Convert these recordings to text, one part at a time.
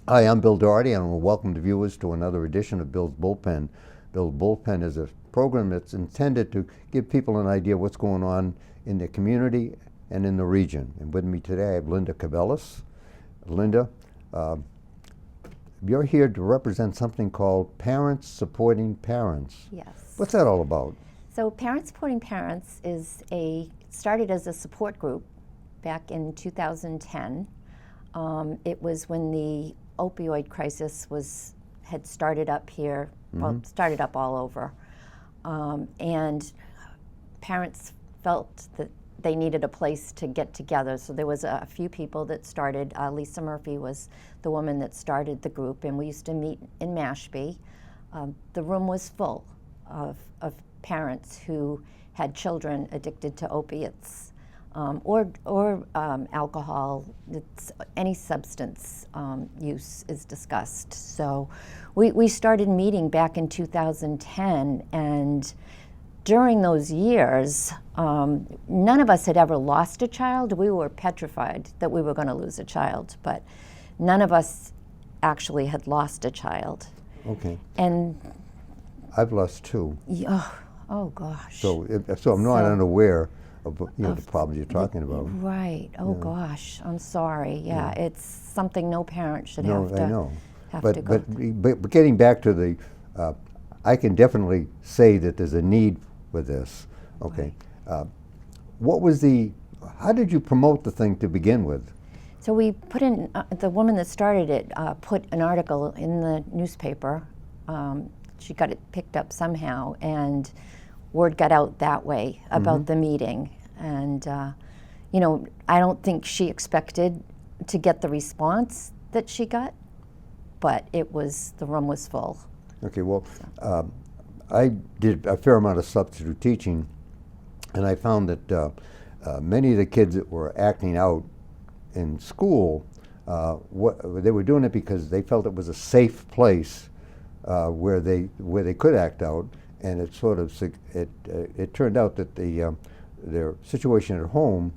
Hi, I'm Bill Doherty, and I welcome the viewers to another edition of Bill's Bullpen. Bill's Bullpen is a program that's intended to give people an idea of what's going on in their community and in the region. And with me today, I have Linda Cubellis. Linda, uh, you're here to represent something called Parents Supporting Parents. Yes. What's that all about? So Parents Supporting Parents started as a support group back in 2010. It was when the opioid crisis had started up here, well, started up all over. And parents felt that they needed a place to get together. So there was a few people that started. Lisa Murphy was the woman that started the group, and we used to meet in Mashpee. The room was full of parents who had children addicted to opiates or alcohol. Any substance use is discussed. So we started meeting back in 2010, and during those years, none of us had ever lost a child. We were petrified that we were going to lose a child, but none of us actually had lost a child. Okay. And I've lost two. oh gosh. So I'm not unaware of the problems you're talking about. Right. Oh gosh. I'm sorry. Yeah, it's something no parent should No, have to I know. have to go through. But getting back to the, I can definitely say that there's a need for this. Okay. How did you promote the thing to begin with? So we put in, the woman that started it put an article in the newspaper. She got it picked up somehow, and word got out that way about the meeting. And, I don't think she expected to get the response that she got, but the room was full. Okay, well, I did a fair amount of substitute teaching, and I found that many of the kids that were acting out in school, they were doing it because they felt it was a safe place where they could act out, and it turned out that their situation at home,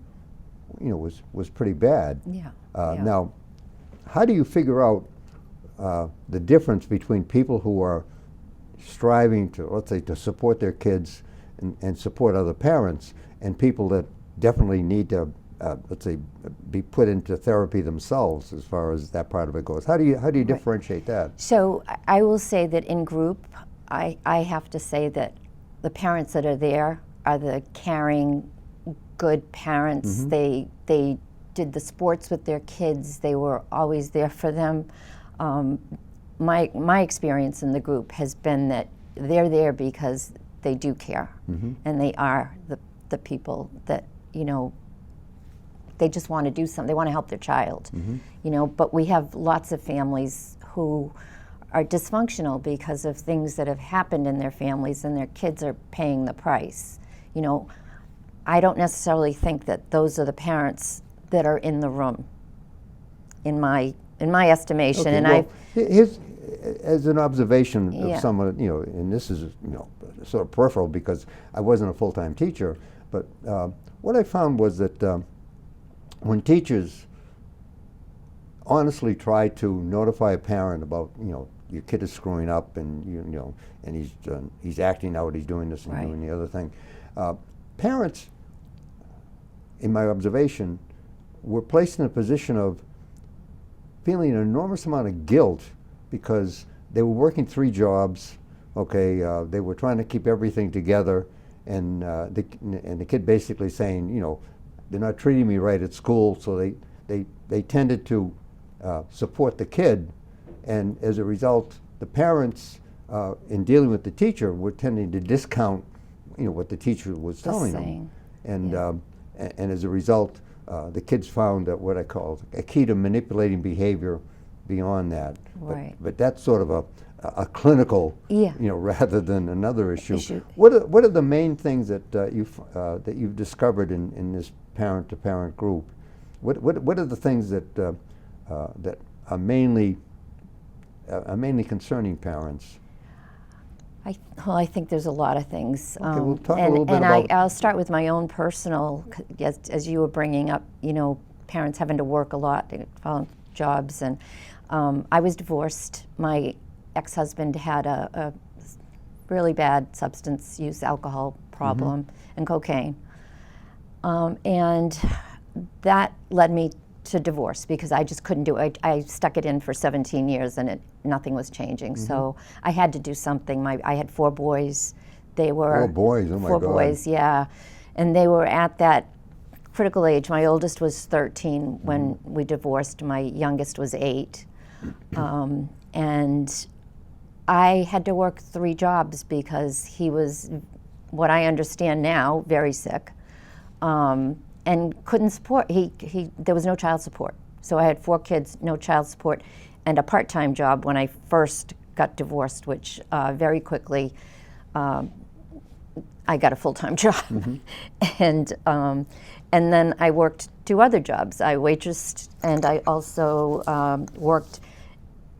was pretty bad. Yeah. Now, how do you figure out the difference between people who are striving to, let's say, to support their kids and support other parents, and people that definitely need to, let's say, be put into therapy themselves, as far as that part of it goes? How do you differentiate that? So I will say that in group, I have to say that the parents that are there are the caring, good parents. They did the sports with their kids. They were always there for them. My experience in the group has been that they're there because they do care, and they are the people that, they just want to do something. They want to help their child, But we have lots of families who are dysfunctional because of things that have happened in their families, and their kids are paying the price. I don't necessarily think that those are the parents that are in the room, in my estimation. Okay, And well, here's, as an observation of Yeah. someone, and this is, sort of peripheral because I wasn't a full-time teacher, but what I found was that when teachers honestly try to notify a parent about, your kid is screwing up, and and he's acting out, he's doing this and Right. doing the other thing, parents, in my observation, were placed in a position of feeling an enormous amount of guilt because they were working 3 jobs. Okay, they were trying to keep everything together, and the kid basically saying, they're not treating me right at school, so they tended to support the kid, and as a result, the parents, in dealing with the teacher, were tending to discount, what the teacher was telling them, and and as a result, the kids found that what I call a key to manipulating behavior beyond that. Right. But that's sort of a clinical, Yeah. Rather than another issue. What are the main things that you've discovered in this parent-to-parent group? What are the things that are mainly concerning parents? I think there's a lot of things. Okay, we'll talk a little bit about. I'll start with my own personal, as you were bringing up, parents having to work a lot, jobs, and I was divorced. My ex-husband had a really bad substance use, alcohol problem, and cocaine. And that led me to divorce because I just couldn't do it. I stuck it in for 17 years and nothing was changing. So I had to do something. I had 4 boys. They were 4 boys, oh my 4 God. boys, yeah. And they were at that critical age. My oldest was 13 when we divorced. My youngest was 8. And I had to work 3 jobs because he was, what I understand now, very sick, and couldn't support. There was no child support. So I had 4 kids, no child support, and a part-time job when I first got divorced, which very quickly I got a full-time job. And then I worked 2 other jobs. I waitressed, and I also worked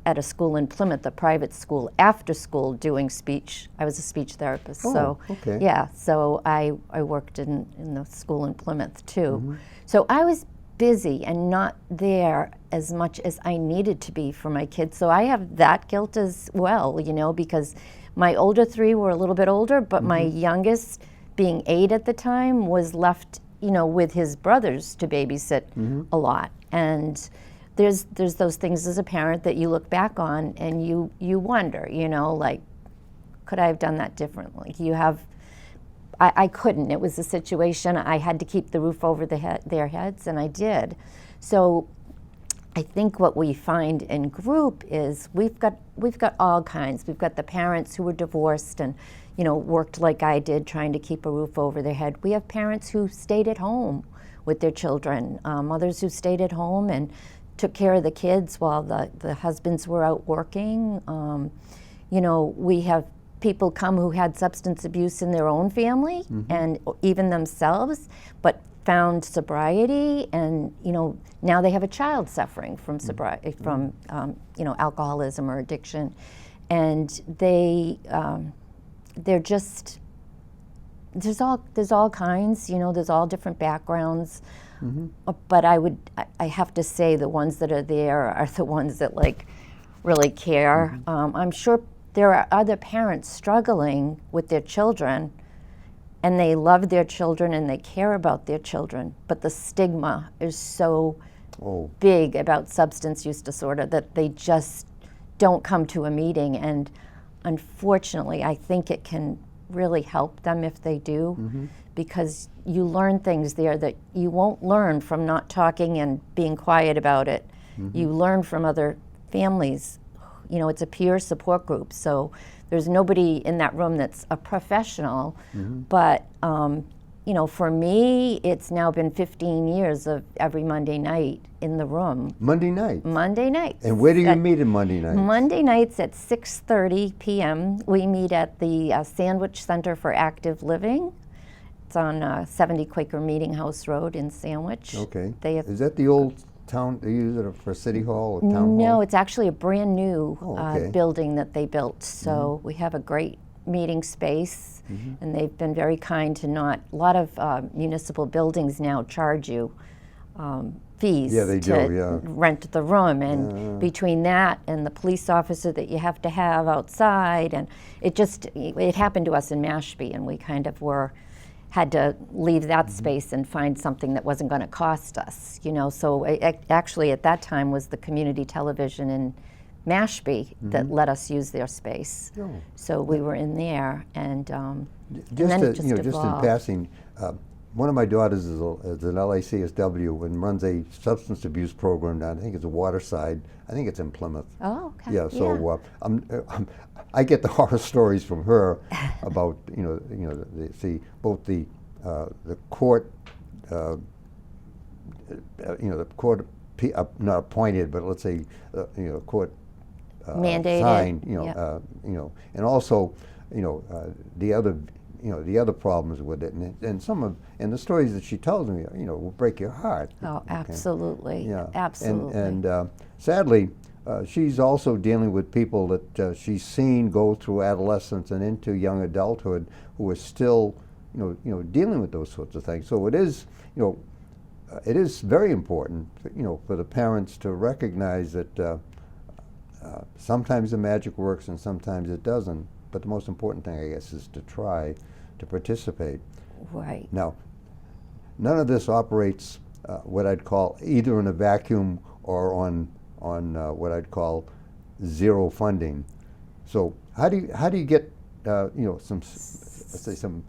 at a school in Plymouth, a private school, after school doing speech. I was a speech therapist. Oh, so okay. yeah, so I worked in the school in Plymouth too. So I was busy and not there as much as I needed to be for my kids. So I have that guilt as well, you know, because my older 3 were a little bit older, but my youngest, being 8 at the time, was left, you know, with his brothers to babysit a lot. And there's those things as a parent that you look back on and you wonder, you know, like, could I have done that differently? I couldn't. It was a situation. I had to keep the roof over their heads, and I did. So I think what we find in group is we've got all kinds. We've got the parents who were divorced and, you know, worked like I did, trying to keep a roof over their head. We have parents who stayed at home with their children, mothers who stayed at home and took care of the kids while the husbands were out working. You know, we have people come who had substance abuse in their own family and even themselves, but found sobriety, and you know, now they have a child suffering from sobriety, from you know, alcoholism or addiction, and they're just, there's all kinds, you know, there's all different backgrounds. But I have to say the ones that are there are the ones that like really care. I'm sure there are other parents struggling with their children, and they love their children and they care about their children, but the stigma is so big about substance use disorder that they just don't come to a meeting. And unfortunately, I think it can really help them if they do, because you learn things there that you won't learn from not talking and being quiet about it. You learn from other families. You know, it's a peer support group, so there's nobody in that room that's a professional, but you know, for me, it's now been 15 years of every Monday night in the room. Monday night? Monday nights. And where do you meet on Monday nights? Monday nights at 6:30 p.m. We meet at the Sandwich Center for Active Living. It's on 70 Quaker Meeting House Road in Sandwich. Okay. Is that the old town, they use it for City Hall or Town Hall? No, it's actually a brand new okay. building that they built. So we have a great meeting space, and they've been very kind to not, a lot of municipal buildings now charge you fees to rent the room, and between that and the police officer that you have to have outside, and it happened to us in Mashpee, and we kind of had to leave that space and find something that wasn't going to cost us, you know. So actually at that time was the community television in Mashpee that let us use their space. So we were in there, and then it just just in passing, one of my daughters is an LACSW and runs a substance abuse program down, I think it's a Waterside, I think it's in Plymouth. Oh, okay. Yeah, so I get the horror stories from her about both the court, the court not appointed, but let's say court mandated, signed, and also the other problems with it, and the stories that she tells me, will break your heart. Oh, absolutely. Yeah, absolutely. And sadly, she's also dealing with people that she's seen go through adolescence and into young adulthood who are still, dealing with those sorts of things. So it is, it is very important, for the parents to recognize that sometimes the magic works and sometimes it doesn't. But the most important thing, I guess, is to try to participate. Right. Now, none of this operates what I'd call either in a vacuum or on what I'd call zero funding. So how do you get some, let's say, some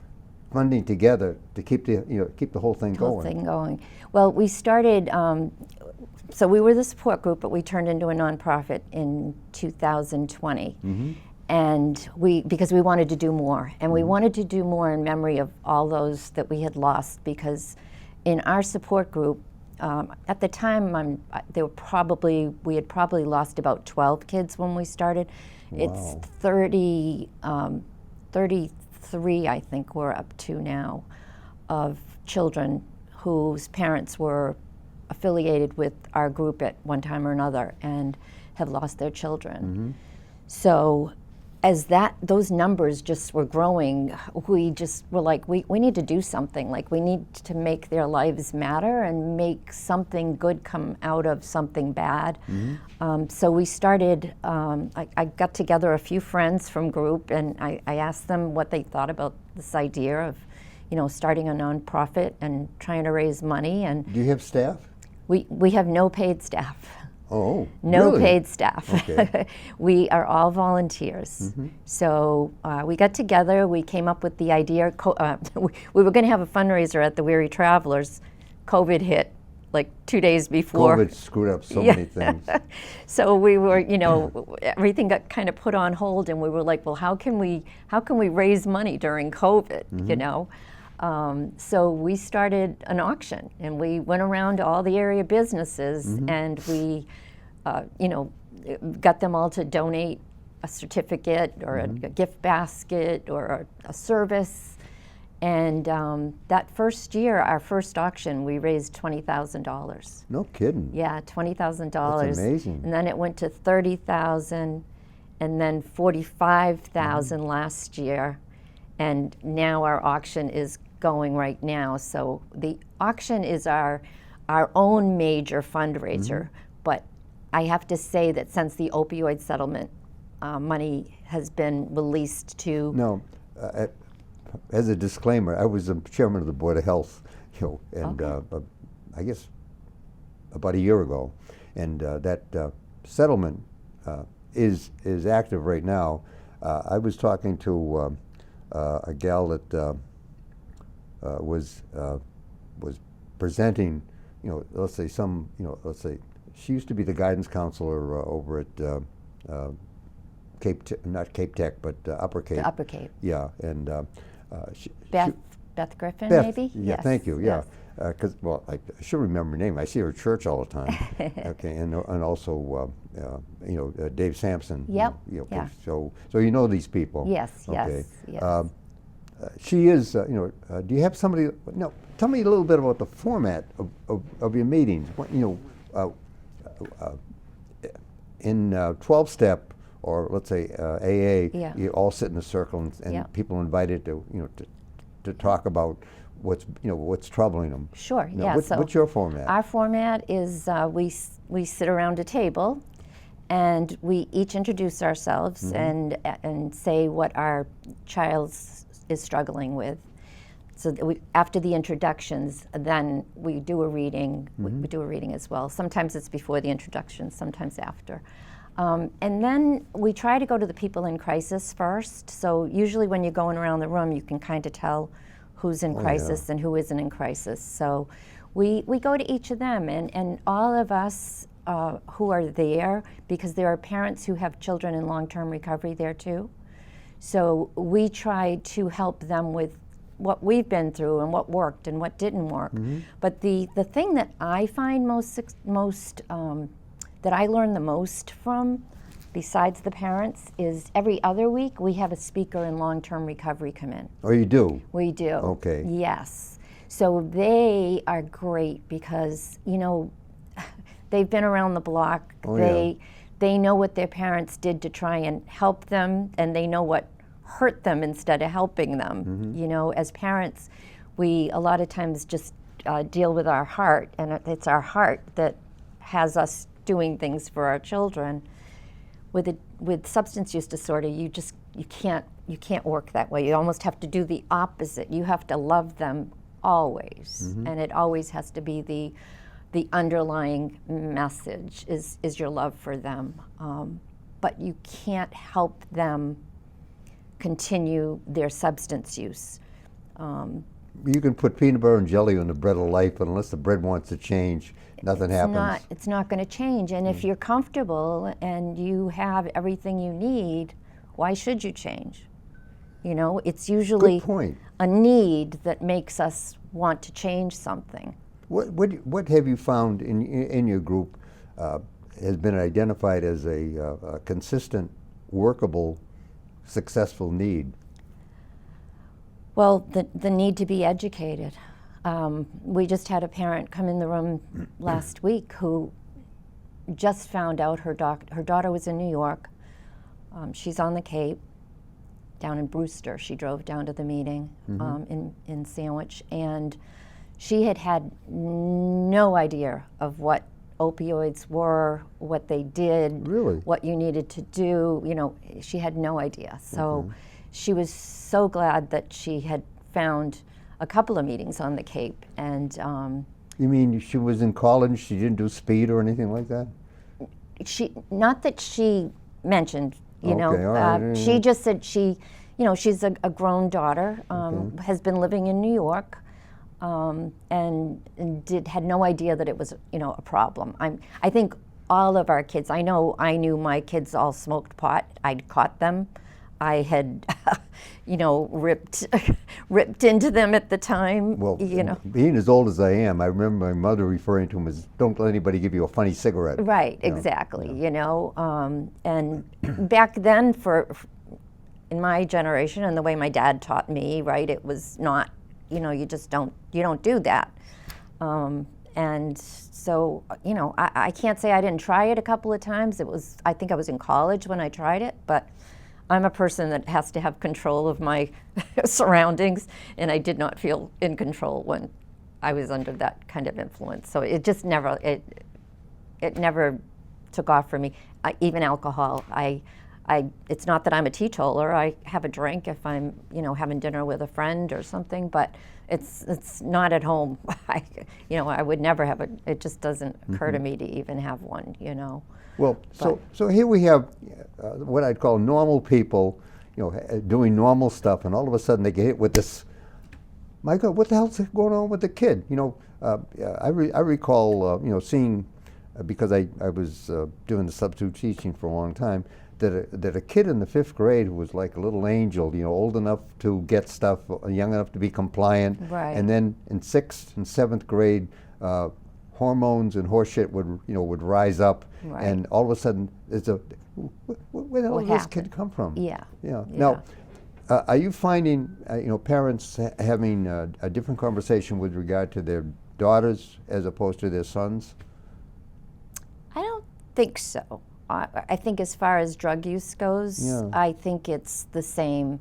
funding together to keep the whole thing going? Whole thing going. Well, we started. So we were the support group, but we turned into a nonprofit in 2020. Mm-hmm. And because we wanted to do more, and we wanted to do more in memory of all those that we had lost, because in our support group, at the time, we had probably lost about 12 kids when we started. Wow. It's 33, I think we're up to now, of children whose parents were affiliated with our group at one time or another and have lost their children. Mm-hmm. So as those numbers just were growing, we just were like, we need to do something. Like, we need to make their lives matter and make something good come out of something bad. Mm-hmm. So we started, I got together a few friends from group, and I asked them what they thought about this idea of, starting a nonprofit and trying to raise money. And Do you have staff? we have no paid staff. Oh, No really? paid staff. Okay. We are all volunteers. Mm-hmm. So we got together, we came up with the idea. We were going to have a fundraiser at the Weary Travelers. COVID hit like 2 days before. COVID screwed up so many things. So we were, everything got kind of put on hold, and we were like, well, how can we raise money during COVID, So we started an auction, and we went around to all the area businesses, and we, got them all to donate a certificate or a gift basket or a service. And that first year, our first auction, we raised $20,000. No kidding. Yeah, $20,000. That's amazing. And then it went to $30,000, and then $45,000 last year. And now our auction is going right now. So the auction is our own major fundraiser. But I have to say that since the opioid settlement money has been released to... No, as a disclaimer, I was the chairman of the Board of Health, and I guess about a year ago, and that settlement is active right now. I was talking to a gal that was presenting, let's say she used to be the guidance counselor over at not Cape Tech, but Upper Cape. The Upper Cape. Yeah, and Beth Griffin, Beth, maybe? Yeah, Yes. thank you. Yeah, Yes. because I should remember her name. I see her at church all the time. Okay, and also Dave Sampson. Yep. Okay, so you know these people. Yes. Okay. Yes. She is. Do you have somebody? No. Tell me a little bit about the format of your meetings. In 12-step, or let's say AA, Yeah. you all sit in a circle, and Yeah. people are invited to talk about what's troubling them. Sure. Now, Yeah. what's your format? Our format is we sit around a table, and we each introduce ourselves and say what our child is struggling with. So that after the introductions, then we do a reading. We do a reading as well. Sometimes it's before the introduction, sometimes after. And then we try to go to the people in crisis first. So usually when you're going around the room, you can kind of tell who's in crisis and who isn't in crisis. So we go to each of them, and all of us who are there, because there are parents who have children in long-term recovery there too. So we try to help them with what we've been through and what worked and what didn't work. But the thing that I find most that I learn the most from, besides the parents, is every other week we have a speaker in long-term recovery come in. Oh, you do? We do. Okay. Yes. So they are great because, they've been around the block. They know what their parents did to try and help them, and they know what hurt them instead of helping them. As parents, we a lot of times just deal with our heart, and it's our heart that has us doing things for our children. With substance use disorder, you can't work that way. You almost have to do the opposite. You have to love them always, and it always has to be the underlying message is your love for them. But you can't help them continue their substance use. You can put peanut butter and jelly on the bread of life, but unless the bread wants to change, nothing happens. It's not going to change. And if you're comfortable and you have everything you need, why should you change? You know, it's usually Good point. a need that makes us want to change something. What have you found in your group has been identified as a consistent, workable, successful need? Well, the need to be educated. We just had a parent come in the room last week who just found out her daughter was in New York. She's on the Cape, down in Brewster. She drove down to the meeting in Sandwich, and she had no idea of what opioids were, what they did, Really? what you needed to do. You know, she had no idea. So she was so glad that she had found a couple of meetings on the Cape. And You mean she was in college, she didn't do speed or anything like that? not that she mentioned, you know, Okay, all right. she just said she's a grown daughter, has been living in New York, and had no idea that it was, a problem. I think all of our kids, I knew my kids all smoked pot. I'd caught them. I had, ripped into them at the time. Well, being as old as I am, I remember my mother referring to them as, don't let anybody give you a funny cigarette. Right, exactly, and back then in my generation and the way my dad taught me, right, it was not, you don't do that. And so, I can't say I didn't try it a couple of times. I think I was in college when I tried it, but I'm a person that has to have control of my surroundings, and I did not feel in control when I was under that kind of influence. So it just never, it never took off for me. Even alcohol, it's not that I'm a teetotaler. I have a drink if I'm, having dinner with a friend or something, but it's not at home. I would never have it. It just doesn't occur to me to even have one, Well, so here we have what I'd call normal people, doing normal stuff, and all of a sudden they get hit with this. My God, what the hell's going on with the kid? I recall, seeing, because I was doing the substitute teaching for a long time, that a kid in the 5th grade who was like a little angel, old enough to get stuff, young enough to be compliant, right. And then in 6th and 7th grade. Hormones and horseshit would rise up, right. And all of a sudden it's where the hell did this kid come from? Yeah. Now, are you finding parents having a different conversation with regard to their daughters as opposed to their sons? I don't think so. I think as far as drug use goes, I think it's the same.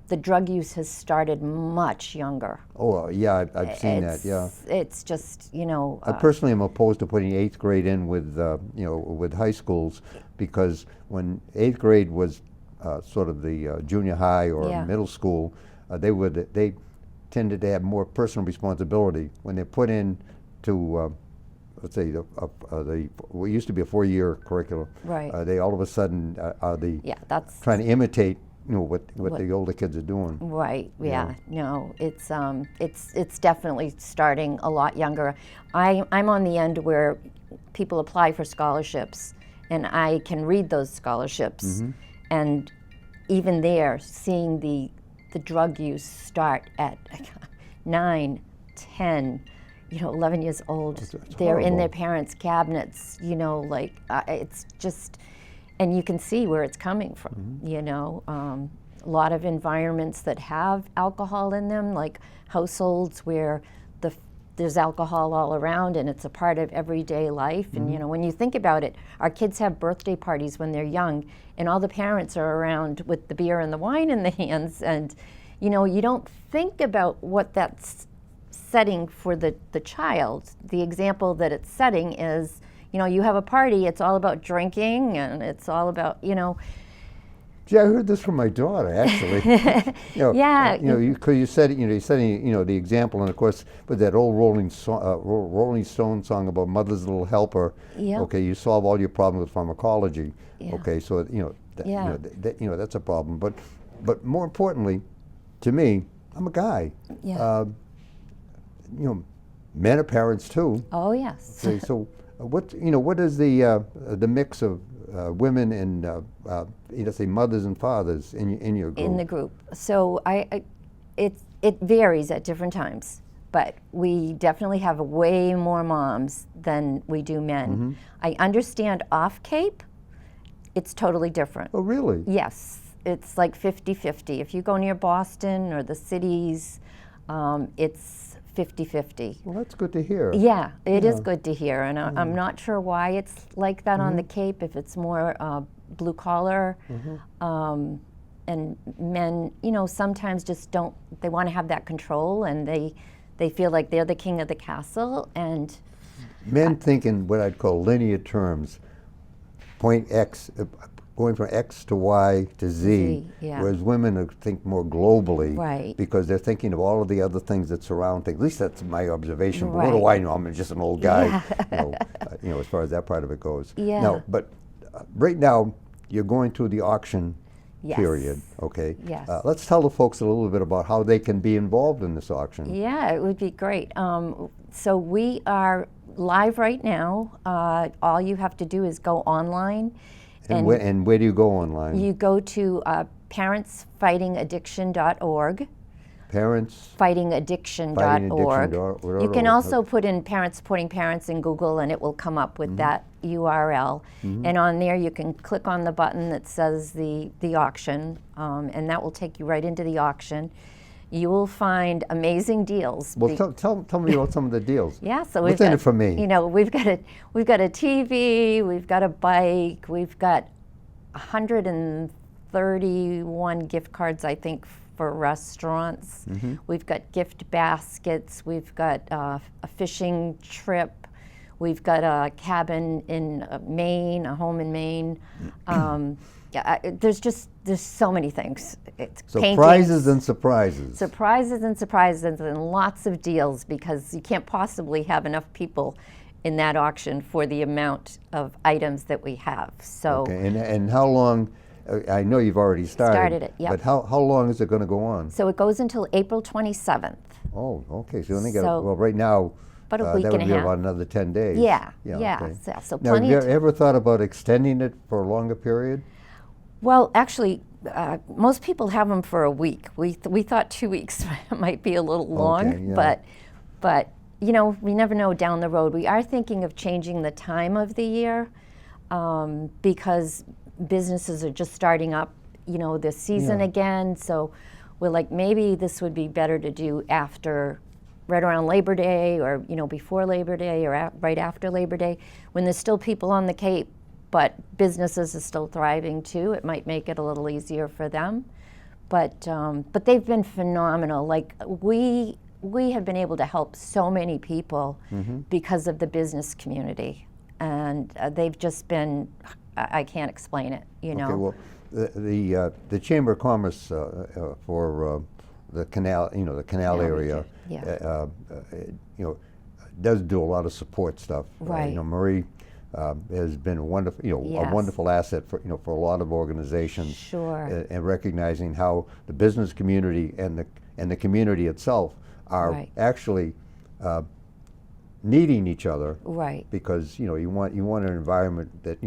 The drug use has started much younger. Oh, yeah, I've seen that, yeah. It's just, I personally am opposed to putting 8th grade in with, with high schools, because when 8th grade was sort of the junior high or middle school, they tended to have more personal responsibility. When they're put in to, let's say, what used to be a 4-year curriculum, right. They all of a sudden are that's trying to imitate what the older kids are doing. Right. Yeah. No, it's definitely starting a lot younger. I'm on the end where people apply for scholarships, and I can read those scholarships, and even there, seeing the drug use start at 9, 10, 11 years old. It's they're horrible. in their parents' cabinets. It's just. And you can see where it's coming from, a lot of environments that have alcohol in them, like households where there's alcohol all around and it's a part of everyday life. And when you think about it, our kids have birthday parties when they're young, and all the parents are around with the beer and the wine in the hands, and you don't think about what that's setting for the child. The example that it's setting is, you have a party, it's all about drinking, and it's all about, Yeah, I heard this from my daughter, actually. Yeah. Because you said, you're setting, the example, and of course, with that old Rolling Stone song about mother's little helper. Yep. Okay, you solve all your problems with pharmacology. Yeah. Okay, so Yeah. that's a problem. But more importantly, to me, I'm a guy. Yeah. Men are parents too. Oh, yes. Okay, so what is the mix of women and say mothers and fathers in your group? In the group. So it varies at different times, but we definitely have way more moms than we do men. Mm-hmm. I understand off Cape, it's totally different. Oh, really? Yes, it's like 50-50. If you go near Boston or the cities, it's 50-50. Well, that's good to hear. Yeah, it is Yeah. good to hear, and I'm not sure why it's like that on the Cape, if it's more blue collar. And men, sometimes just don't, they want to have that control, and they feel like they're the king of the castle, and Men think in what I'd call linear terms, point X, going from X to Y to Z, Z, yeah. whereas women think more globally, Right. because they're thinking of all of the other things that surround things. At least that's my observation. But what do Right. I know? I'm just an old guy, Yeah. as far as that part of it goes. Yeah. No, but right now you're going through the auction Yes. period. Okay. Yes. Let's tell the folks a little bit about how they can be involved in this auction. yeah, it would be great. So we are live right now. All you have to do is go online. And where do you go online? You go to parentsfightingaddiction.org. Fightingaddiction.org. You can also put in Parents Supporting Parents in Google, and it will come up with that URL. And on there you can click on the button that says the auction, and that will take you right into the auction. You will find amazing deals. Well, tell me about some of the deals. Yeah, so What's in it for me? We've got a TV, we've got a bike, we've got 131 gift cards, I think, for restaurants. We've got gift baskets. We've got a fishing trip. We've got a cabin in Maine, a home in Maine. There's so many things. It's So paintings, prizes and surprises. surprises and lots of deals, because you can't possibly have enough people in that auction for the amount of items that we have. So Okay, and how long? I know you've already started. Started it, yep. But how long is it going to go on? So it goes until April 27th. Oh, okay. So you only got So well right now. about a week that and would a be half. about another 10 days. Yeah. Okay. So Now, have plenty you of ever thought about extending it for a longer period? Well, actually, most people have them for a week. We thought 2 weeks might be a little long, Okay, yeah. but we never know down the road. We are thinking of changing the time of the year, because businesses are just starting up, this season Yeah. again. So we're like, maybe this would be better to do right around Labor Day, or before Labor Day, or right after Labor Day, when there's still people on the Cape, but businesses are still thriving too. It might make it a little easier for them, but they've been phenomenal. Like we have been able to help so many people because of the business community, and they've just been. I can't explain it. Okay. Well, the Chamber of Commerce for the canal, the canal area, Yeah. does do a lot of support stuff. Right. Marie has been a wonderful, a Yes. wonderful asset for for a lot of organizations. Sure. And recognizing how the business community and the community itself are Right. actually needing each other. Right. Because you want an environment that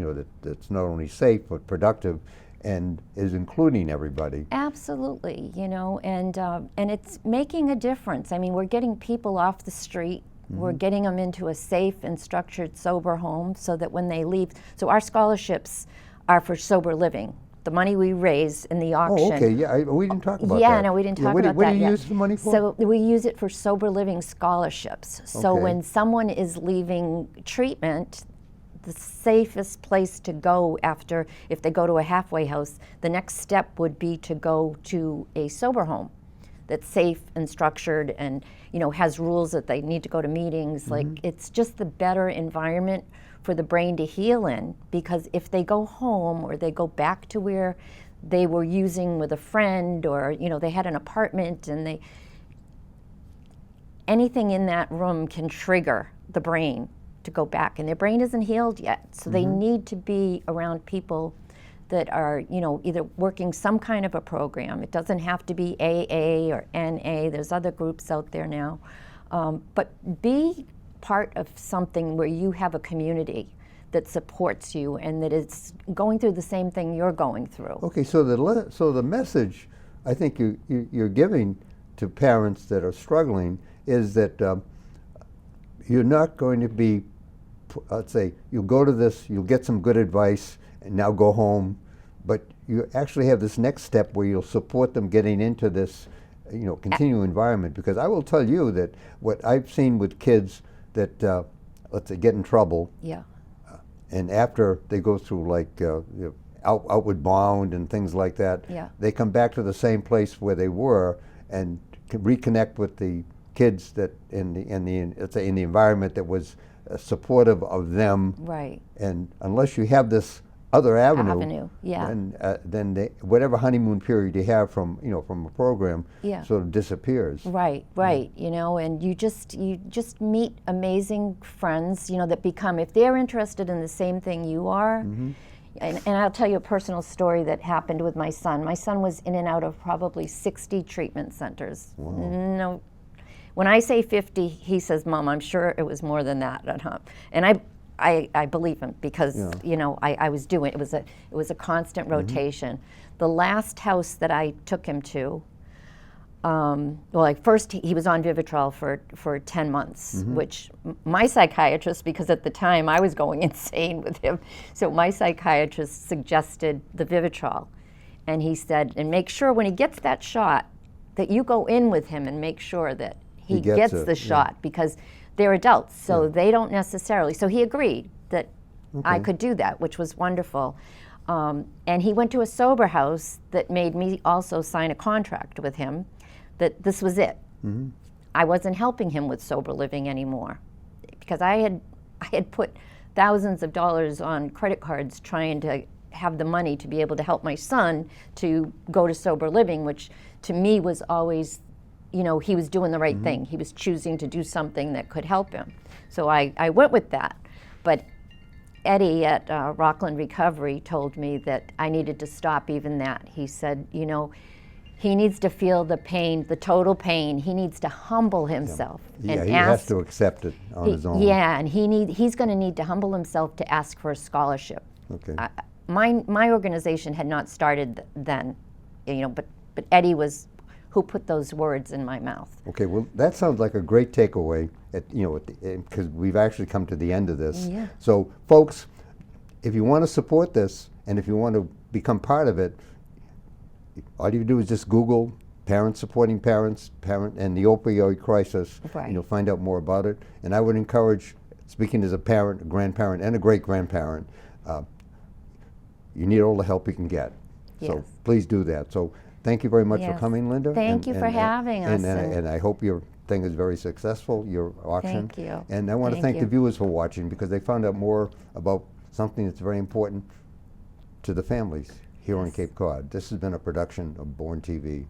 that's not only safe but productive, and is including everybody. Absolutely, and it's making a difference. I mean, we're getting people off the street. We're getting them into a safe and structured sober home, so that when they leave, so our scholarships are for sober living. The money we raise in the auction. Oh, okay. Yeah, we didn't talk about that. Yeah, no, we didn't talk about that What do you yet. use the money for? So we use it for sober living scholarships. So Okay. when someone is leaving treatment, the safest place to go after, if they go to a halfway house, the next step would be to go to a sober home that's safe and structured, and has rules that they need to go to meetings. Like, it's just the better environment for the brain to heal in, because if they go home or they go back to where they were using with a friend, or they had an apartment, and anything in that room can trigger the brain to go back, and their brain isn't healed yet. So they need to be around people that are, either working some kind of a program. It doesn't have to be AA or NA. There's other groups out there now. But be part of something where you have a community that supports you and that is going through the same thing you're going through. Okay, so the message I think you're giving to parents that are struggling is that you're not going to be, let's say, you'll go to this, you'll get some good advice, and now go home, but you actually have this next step where you'll support them getting into this, continuing environment. Because I will tell you that what I've seen with kids that, let's say, get in trouble, Yeah. And after they go through like Outward Bound and things like that, Yeah. they come back to the same place where they were and can reconnect with the kids that let's say in the environment that was supportive of them. Right. And unless you have this other avenue, yeah. then whatever honeymoon period you have from a program, Yeah. sort of disappears. Right, and you just meet amazing friends, that become, if they're interested in the same thing you are. And I'll tell you a personal story that happened with my son. My son was in and out of probably 60 treatment centers. Wow. No, when I say 50, he says, "Mom, I'm sure it was more than that." And I believe him, because I was doing it was a constant rotation. The last house that I took him to, first he was on Vivitrol for 10 months, which my psychiatrist, because at the time I was going insane with him, so my psychiatrist suggested the Vivitrol, and he said, and make sure when he gets that shot that you go in with him and make sure that he gets the shot, because they're adults, so they don't necessarily. So he agreed that I could do that, which was wonderful. And he went to a sober house that made me also sign a contract with him that this was it. I wasn't helping him with sober living anymore, because I had put thousands of dollars on credit cards trying to have the money to be able to help my son to go to sober living, which to me was always, he was doing the right thing. He was choosing to do something that could help him. So I went with that. But Eddie at Rockland Recovery told me that I needed to stop even that. He said, he needs to feel the pain, the total pain. He needs to humble himself. Yeah, and he has to accept it on his own. Yeah, and he's going to need to humble himself to ask for a scholarship. Okay. My organization had not started then, but Eddie was who put those words in my mouth. Okay, well, that sounds like a great takeaway, because we've actually come to the end of this. Yeah. So, folks, if you want to support this and if you want to become part of it, all you do is just Google Parents Supporting Parents, and the opioid crisis, Right. and you'll find out more about it. And I would encourage, speaking as a parent, a grandparent, and a great-grandparent, you need all the help you can get. Yes. So please do that. So thank you very much for coming, Linda. Thank you for having us. And I hope your thing is very successful, your auction. Thank you. And I want to thank the viewers for watching, because they found out more about something that's very important to the families here on Cape Cod. This has been a production of Born TV.